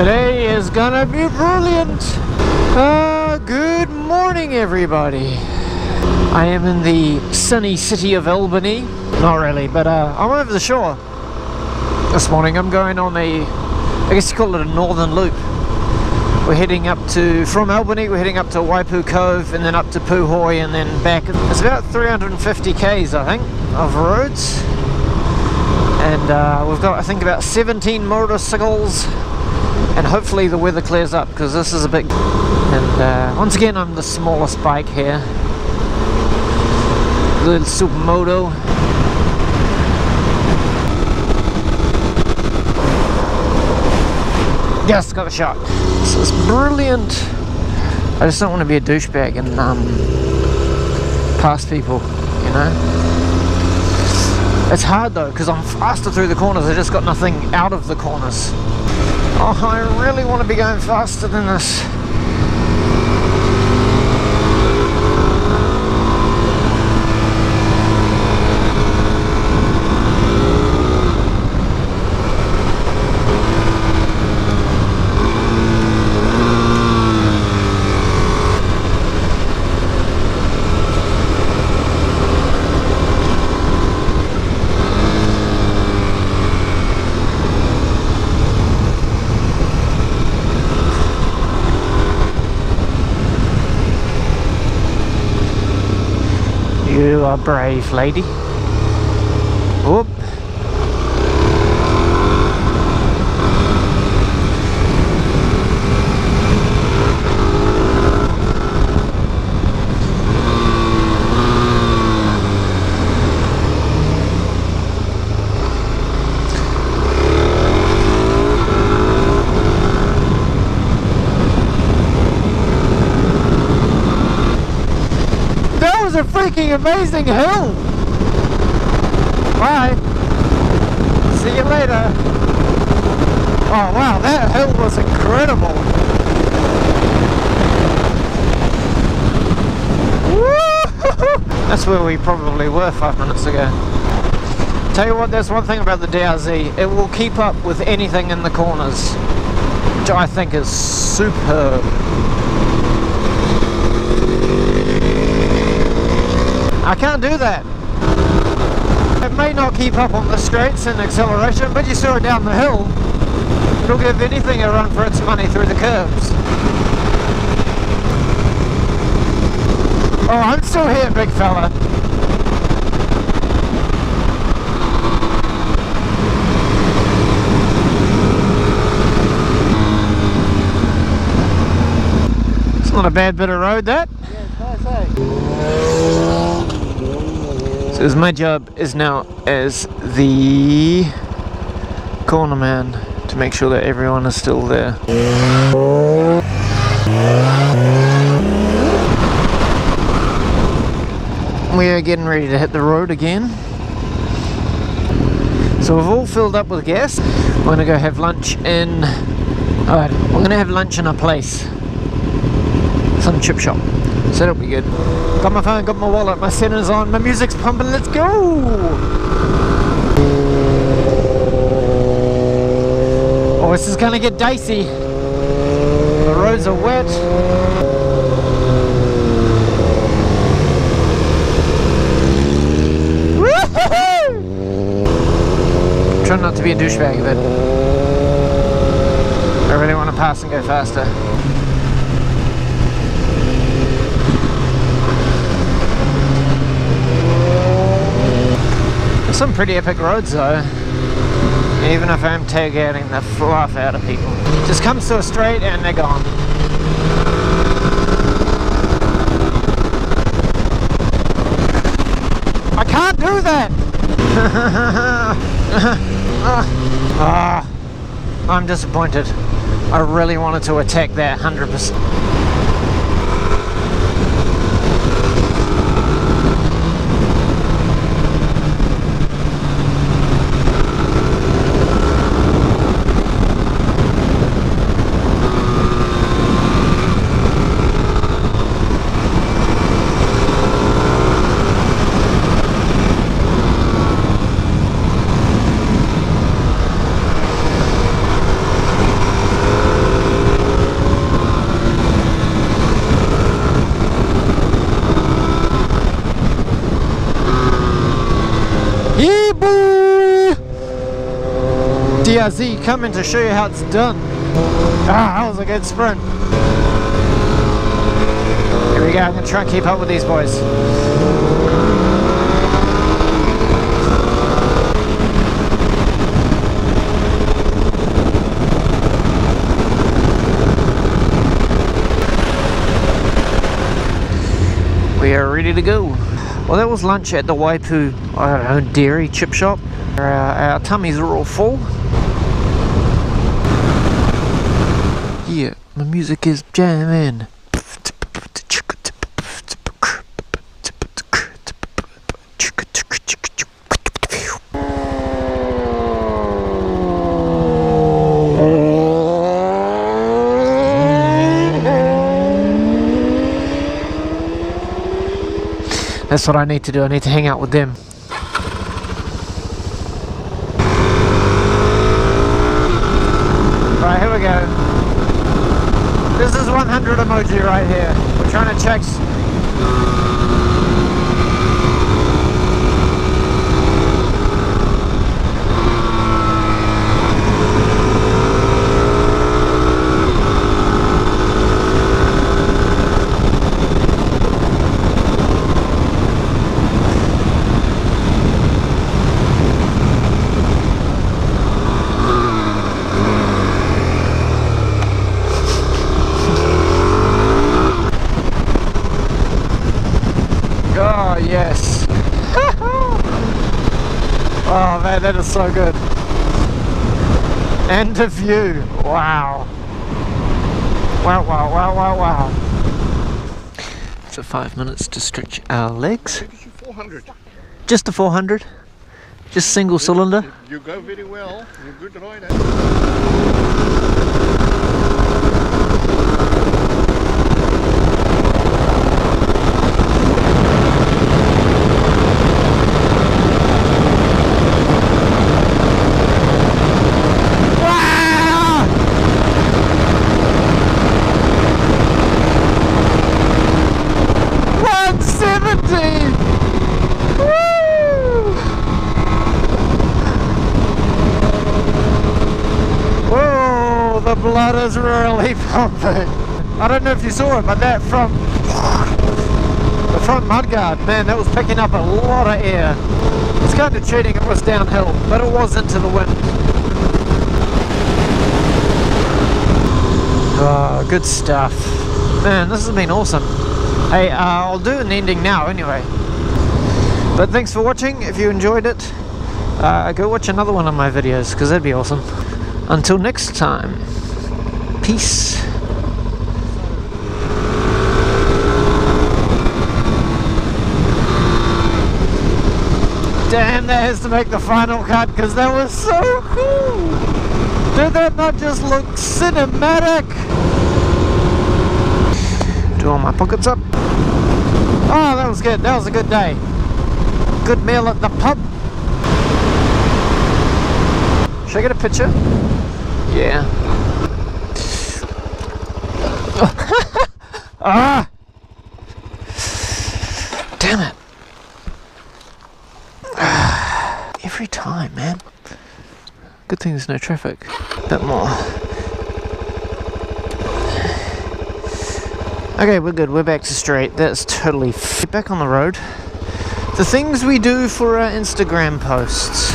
Today is gonna be brilliant. Good morning, everybody. I am in the sunny city of Albany. Not really, but I'm over the shore this morning. I'm going on I guess you call it a northern loop. We're heading up from Albany, we're heading up to Waipu Cove and then up to Puhoi and then back. It's about 350 k's, I think, of roads. And we've got, I think, about 17 motorcycles. And hopefully the weather clears up, because this is a big... And once again, I'm the smallest bike here. Little Supermoto. Yes, got a shot. This is brilliant. I just don't want to be a douchebag and pass people, you know. It's hard though, because I'm faster through the corners. I just got nothing out of the corners. Oh, I really want to be going faster than this. You are brave, lady. Whoop. A freaking amazing hill. Bye. See you later. Oh wow, that hill was incredible. Woo-hoo-hoo. That's where we probably were 5 minutes ago. Tell you what, there's one thing about the DRZ, it will keep up with anything in the corners, which I think is superb. I can't do that. It may not keep up on the straights and acceleration, but you saw it down the hill. It'll give anything a run for its money through the curves. Oh, I'm still here, big fella. It's not a bad bit of road, that. Yeah, it's nice, eh? So my job is now as the corner man to make sure that everyone is still there. We are getting ready to hit the road again. So we've all filled up with gas. We're going to go have lunch in... Alright, we're going to have lunch in a place. Some chip shop. So that'll be good. Got my phone, got my wallet, my center's on, my music's pumping, let's go! Oh, this is gonna get dicey. The roads are wet. Woo-hoo-hoo! Try not to be a douchebag, but I really want to pass and go faster. Some pretty epic roads though, even if I'm tailgating the fluff out of people. Just comes to a straight and they're gone. I can't do that! I'm disappointed. I really wanted to attack that 100%. Yeah, boy! DRZ coming to show you how it's done. Ah, that was a good sprint. Here we go, I'm going to try and keep up with these boys. We are ready to go. Well, that was lunch at the Waipu, I don't know, dairy chip shop. Our tummies are all full. Yeah, my music is jamming. That's what I need to do. I need to hang out with them. Right, here we go. This is 100 emoji right here. We're trying to check. Oh, yes. Oh, man, that is so good. And the view. Wow. Wow, wow, wow, wow, wow. So 5 minutes to stretch our legs. 400. Just a 400? Just single cylinder? You go very well. You're good rider. Blood is really pumping. I don't know if you saw it, but that front mudguard, man, that was picking up a lot of air. It's kind of cheating, it was downhill, but it was into the wind. Oh, good stuff. Man, this has been awesome. Hey, I'll do an ending now anyway. But thanks for watching. If you enjoyed it, go watch another one of my videos, because that'd be awesome. Until next time. Peace. Damn, that has to make the final cut because that was so cool. Did that not just look cinematic? Do all my pockets up. Oh, that was good. That was a good day. Good meal at the pub. Should I get a picture? Yeah. Ah! Damn it. Every time, man. Good thing there's no traffic. A bit more. Okay, we're good. We're back to straight. That's totally back on the road. The things we do for our Instagram posts.